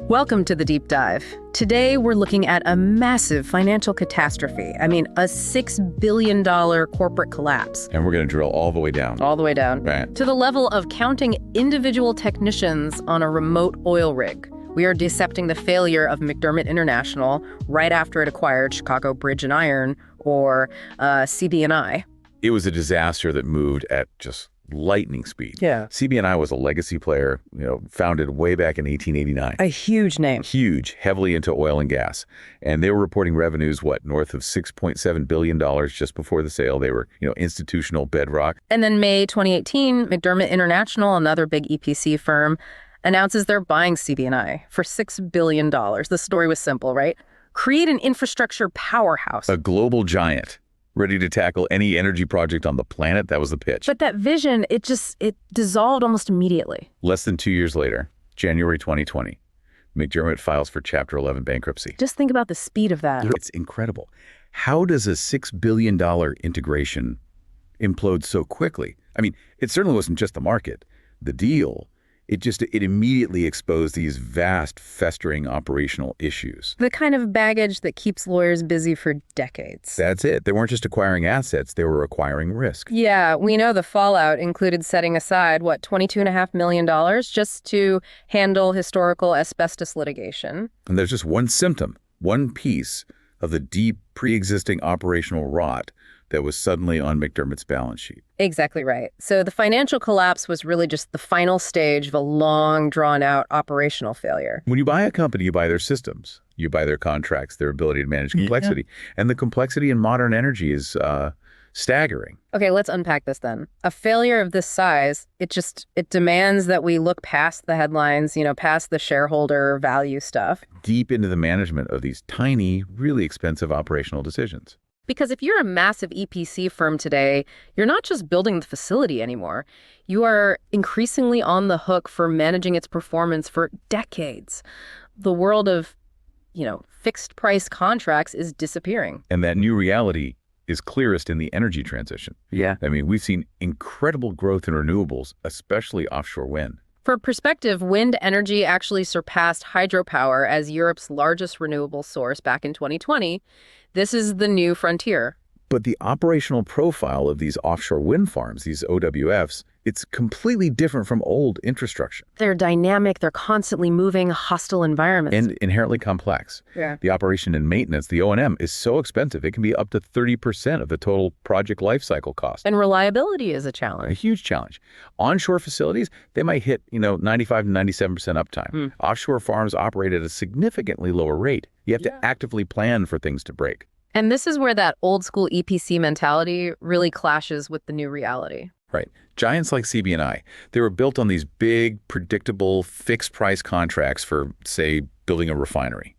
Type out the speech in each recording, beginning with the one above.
Welcome to the Deep Dive. Today, we're looking at a massive financial catastrophe. I mean, a $6 billion corporate collapse. And we're going to drill all the way down. All the way down. Right. To the level of counting individual technicians on a remote oil rig. We are dissecting the failure of McDermott International right after it acquired Chicago Bridge and Iron, or CB&I. It was a disaster that moved at just lightning speed. Yeah. CB&I was a legacy player, founded way back in 1889. A huge name. Huge, heavily into oil and gas. And they were reporting revenues, north of $6.7 billion just before the sale. They were, institutional bedrock. And then May 2018, McDermott International, another big EPC firm, announces they're buying CB&I for $6 billion. The story was simple, right? Create an infrastructure powerhouse. A global giant, ready to tackle any energy project on the planet. That was the pitch. But that vision, it dissolved almost immediately. Less than 2 years later, January 2020, McDermott files for Chapter 11 bankruptcy. Just think about the speed of that. It's incredible. How does a $6 billion integration implode so quickly? I mean, it certainly wasn't just the market. The deal, it immediately exposed these vast, festering operational issues. The kind of baggage that keeps lawyers busy for decades. That's it. They weren't just acquiring assets, they were acquiring risk. Yeah, we know the fallout included setting aside, $22.5 million just to handle historical asbestos litigation. And there's just one symptom, one piece of the deep pre-existing operational rot that was suddenly on McDermott's balance sheet. Exactly right. So the financial collapse was really just the final stage of a long, drawn-out operational failure. When you buy a company, you buy their systems, you buy their contracts, their ability to manage complexity. Yeah. And the complexity in modern energy is staggering. Okay, let's unpack this then. A failure of this size, it demands that we look past the headlines, past the shareholder value stuff. Deep into the management of these tiny, really expensive operational decisions. Because if you're a massive EPC firm today, you're not just building the facility anymore. You are increasingly on the hook for managing its performance for decades. The world of, fixed price contracts is disappearing. And that new reality is clearest in the energy transition. Yeah. I mean, we've seen incredible growth in renewables, especially offshore wind. For perspective, wind energy actually surpassed hydropower as Europe's largest renewable source back in 2020. This is the new frontier. But the operational profile of these offshore wind farms, these OWFs, it's completely different from old infrastructure. They're dynamic, they're constantly moving, hostile environments. And inherently complex. Yeah. The operation and maintenance, the O&M, is so expensive, it can be up to 30% of the total project lifecycle cost. And reliability is a challenge. A huge challenge. Onshore facilities, they might hit, 95 to 97% uptime. Offshore farms operate at a significantly lower rate. You have to actively plan for things to break. And this is where that old school EPC mentality really clashes with the new reality. Right. Giants like CB&I, they were built on these big, predictable, fixed-price contracts for, say, building a refinery.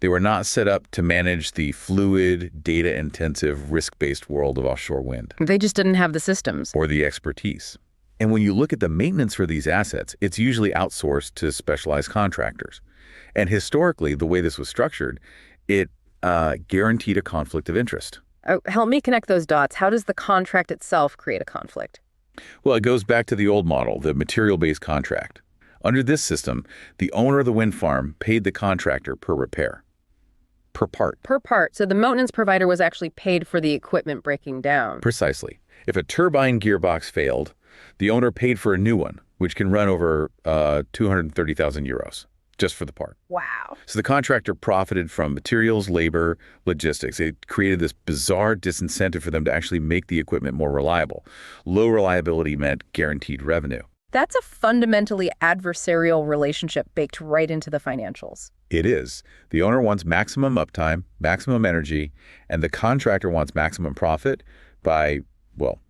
They were not set up to manage the fluid, data-intensive, risk-based world of offshore wind. They just didn't have the systems. Or the expertise. And when you look at the maintenance for these assets, it's usually outsourced to specialized contractors. And historically, the way this was structured, it guaranteed a conflict of interest. Oh, help me connect those dots. How does the contract itself create a conflict? Well, it goes back to the old model, the material-based contract. Under this system, the owner of the wind farm paid the contractor per repair, per part. Per part. So the maintenance provider was actually paid for the equipment breaking down. Precisely. If a turbine gearbox failed, the owner paid for a new one, which can run over 230,000 euros. Just for the part. Wow. So the contractor profited from materials, labor, logistics. It created this bizarre disincentive for them to actually make the equipment more reliable. Low reliability meant guaranteed revenue. That's a fundamentally adversarial relationship baked right into the financials. It is. The owner wants maximum uptime, maximum energy, and the contractor wants maximum profit by,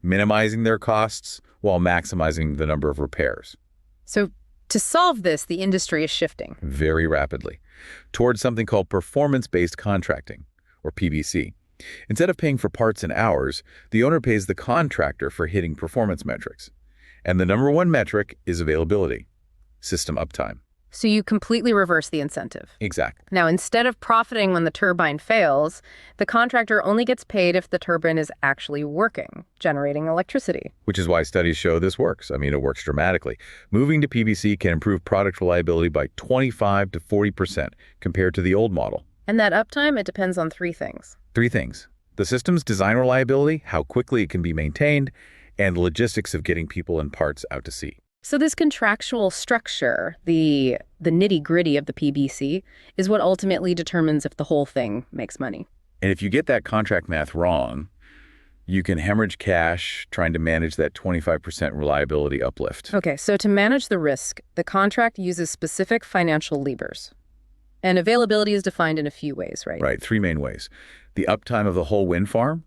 minimizing their costs while maximizing the number of repairs. So to solve this, the industry is shifting very rapidly towards something called performance-based contracting, or PBC. Instead of paying for parts and hours, the owner pays the contractor for hitting performance metrics. And the number one metric is availability, system uptime. So you completely reverse the incentive. Exactly. Now, instead of profiting when the turbine fails, the contractor only gets paid if the turbine is actually working, generating electricity. Which is why studies show this works. I mean, it works dramatically. Moving to PVC can improve product reliability by 25 to 40% compared to the old model. And that uptime, it depends on three things. Three things: the system's design reliability, how quickly it can be maintained, and the logistics of getting people and parts out to sea. So this contractual structure, the nitty-gritty of the PBC, is what ultimately determines if the whole thing makes money. And if you get that contract math wrong, you can hemorrhage cash trying to manage that 25% reliability uplift. Okay, so to manage the risk, the contract uses specific financial levers. And availability is defined in a few ways, right? Right, three main ways: the uptime of the whole wind farm,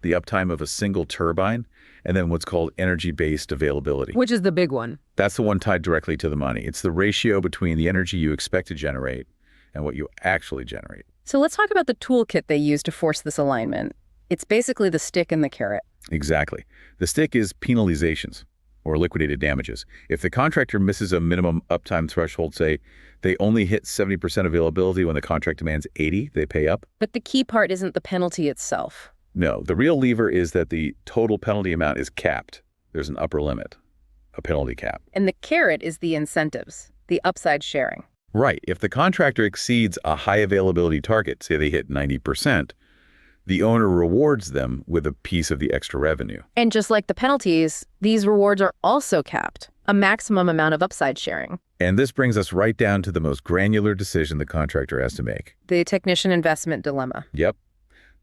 the uptime of a single turbine, and then what's called energy-based availability. Which is the big one. That's the one tied directly to the money. It's the ratio between the energy you expect to generate and what you actually generate. So let's talk about the toolkit they use to force this alignment. It's basically the stick and the carrot. Exactly. The stick is penalizations, or liquidated damages. If the contractor misses a minimum uptime threshold, say they only hit 70% availability when the contract demands 80, they pay up. But the key part isn't the penalty itself. No, the real lever is that the total penalty amount is capped. There's an upper limit, a penalty cap. And the carrot is the incentives, the upside sharing. Right. If the contractor exceeds a high availability target, say they hit 90%, the owner rewards them with a piece of the extra revenue. And just like the penalties, these rewards are also capped, a maximum amount of upside sharing. And this brings us right down to the most granular decision the contractor has to make. The technician investment dilemma. Yep.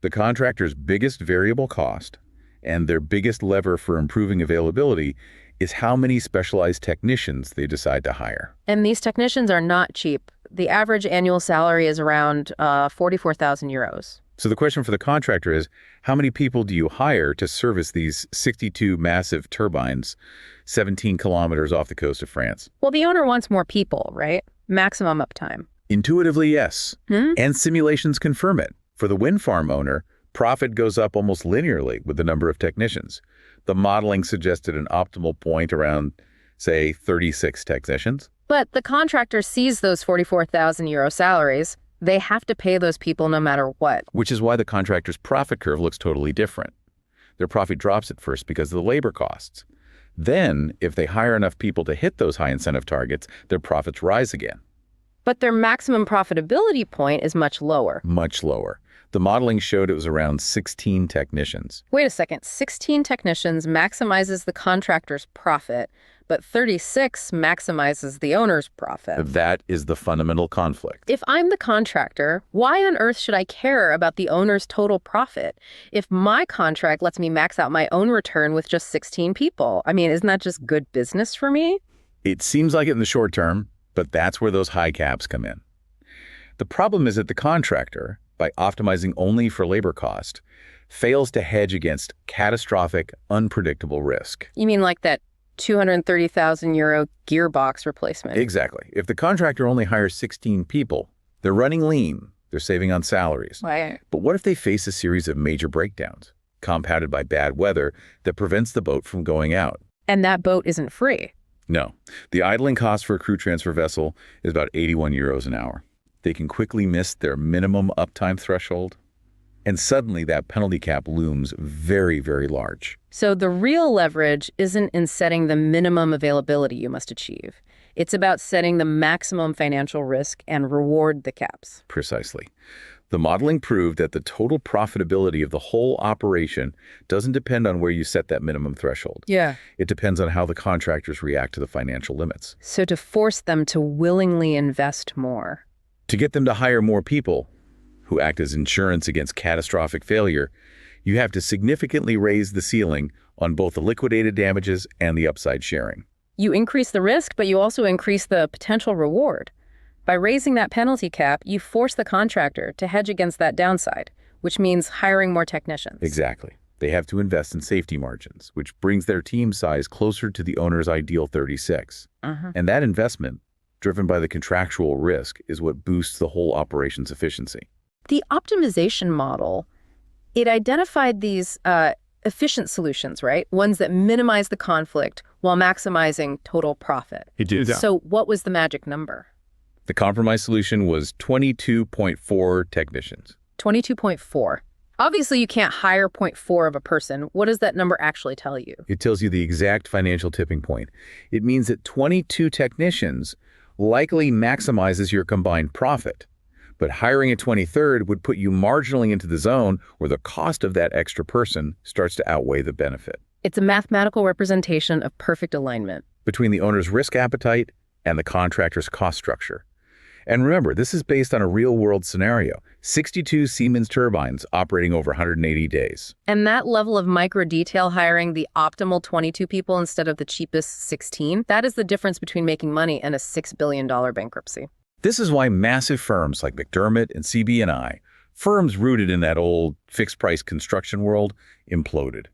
The contractor's biggest variable cost and their biggest lever for improving availability is how many specialized technicians they decide to hire. And these technicians are not cheap. The average annual salary is around 44,000 euros. So the question for the contractor is, how many people do you hire to service these 62 massive turbines 17 kilometers off the coast of France? Well, the owner wants more people, right? Maximum uptime. Intuitively, yes. And simulations confirm it. For the wind farm owner, profit goes up almost linearly with the number of technicians. The modeling suggested an optimal point around, say, 36 technicians. But the contractor sees those 44,000 euro salaries. They have to pay those people no matter what. Which is why the contractor's profit curve looks totally different. Their profit drops at first because of the labor costs. Then, if they hire enough people to hit those high incentive targets, their profits rise again. But their maximum profitability point is much lower. Much lower. The modeling showed it was around 16 technicians. Wait a second. 16 technicians maximizes the contractor's profit, but 36 maximizes the owner's profit. That is the fundamental conflict. If I'm the contractor, why on earth should I care about the owner's total profit if my contract lets me max out my own return with just 16 people? I mean, isn't that just good business for me? It seems like it in the short term, but that's where those high caps come in. The problem is that the contractor, by optimizing only for labor cost, fails to hedge against catastrophic, unpredictable risk. You mean like that 230,000 euro gearbox replacement? Exactly. If the contractor only hires 16 people, they're running lean, they're saving on salaries. Right. But what if they face a series of major breakdowns, compounded by bad weather that prevents the boat from going out? And that boat isn't free. No. The idling cost for a crew transfer vessel is about 81 euros an hour. They can quickly miss their minimum uptime threshold, and suddenly that penalty cap looms very, very large. So the real leverage isn't in setting the minimum availability you must achieve. It's about setting the maximum financial risk and reward the caps. Precisely. The modeling proved that the total profitability of the whole operation doesn't depend on where you set that minimum threshold. Yeah. It depends on how the contractors react to the financial limits. So to force them to willingly invest more. To get them to hire more people who act as insurance against catastrophic failure, you have to significantly raise the ceiling on both the liquidated damages and the upside sharing. You increase the risk, but you also increase the potential reward. By raising that penalty cap, you force the contractor to hedge against that downside, which means hiring more technicians. Exactly. They have to invest in safety margins, which brings their team size closer to the owner's ideal 36. And that investment, driven by the contractual risk, is what boosts the whole operation's efficiency. The optimization model, it identified these efficient solutions, right? Ones that minimize the conflict while maximizing total profit. It did. So what was the magic number? The compromise solution was 22.4 technicians. 22.4. Obviously, you can't hire zero point 0.4 of a person. What does that number actually tell you? It tells you the exact financial tipping point. It means that 22 technicians likely maximizes your combined profit. But hiring a 23rd would put you marginally into the zone where the cost of that extra person starts to outweigh the benefit. It's a mathematical representation of perfect alignment. Between the owner's risk appetite and the contractor's cost structure. And remember, this is based on a real-world scenario. 62 Siemens turbines operating over 180 days. And that level of micro-detail hiring the optimal 22 people instead of the cheapest 16, that is the difference between making money and a $6 billion bankruptcy. This is why massive firms like McDermott and CB&I, firms rooted in that old fixed-price construction world, imploded.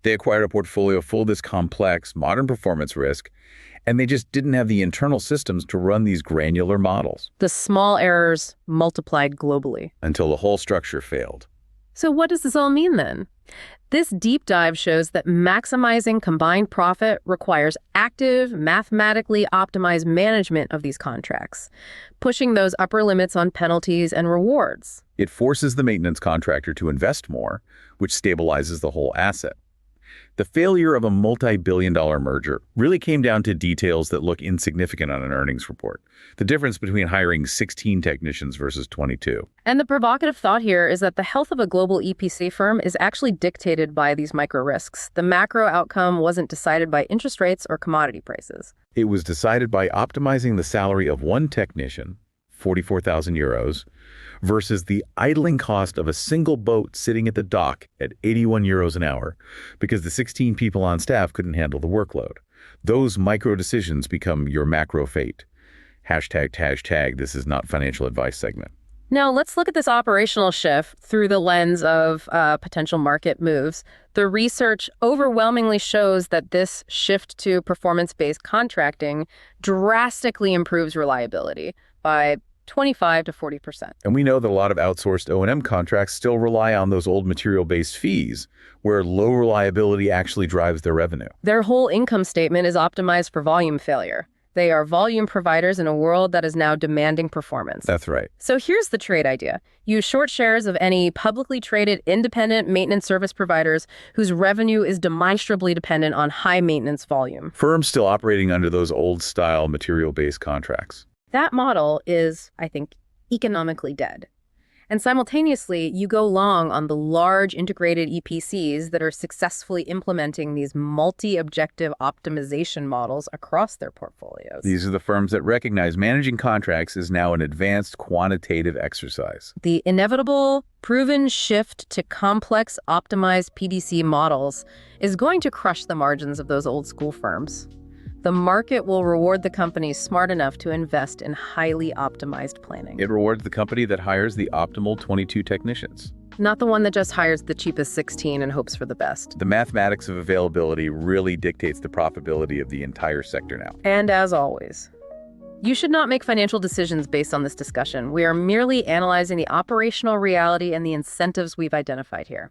They acquired a portfolio full of this complex, modern performance risk, and they just didn't have the internal systems to run these granular models. The small errors multiplied globally. Until the whole structure failed. So what does this all mean then? This deep dive shows that maximizing combined profit requires active, mathematically optimized management of these contracts, pushing those upper limits on penalties and rewards. It forces the maintenance contractor to invest more, which stabilizes the whole asset. The failure of a multi-billion-dollar merger really came down to details that look insignificant on an earnings report. The difference between hiring 16 technicians versus 22. And the provocative thought here is that the health of a global EPC firm is actually dictated by these micro risks. The macro outcome wasn't decided by interest rates or commodity prices. It was decided by optimizing the salary of one technician, 44,000 euros, versus the idling cost of a single boat sitting at the dock at 81 euros an hour because the 16 people on staff couldn't handle the workload. Those micro decisions become your macro fate. Hashtag, this is not financial advice segment. Now, let's look at this operational shift through the lens of potential market moves. The research overwhelmingly shows that this shift to performance-based contracting drastically improves reliability by 25 to 40%. And we know that a lot of outsourced O&M contracts still rely on those old material-based fees, where low reliability actually drives their revenue. Their whole income statement is optimized for volume failure. They are volume providers in a world that is now demanding performance. That's right. So here's the trade idea. Use short shares of any publicly traded independent maintenance service providers whose revenue is demonstrably dependent on high maintenance volume. Firms still operating under those old-style material-based contracts. That model is, I think, economically dead. And simultaneously, you go long on the large integrated EPCs that are successfully implementing these multi-objective optimization models across their portfolios. These are the firms that recognize managing contracts is now an advanced quantitative exercise. The inevitable, proven shift to complex, optimized PDC models is going to crush the margins of those old school firms. The market will reward the companies smart enough to invest in highly optimized planning. It rewards the company that hires the optimal 22 technicians. Not the one that just hires the cheapest 16 and hopes for the best. The mathematics of availability really dictates the profitability of the entire sector now. And as always, you should not make financial decisions based on this discussion. We are merely analyzing the operational reality and the incentives we've identified here.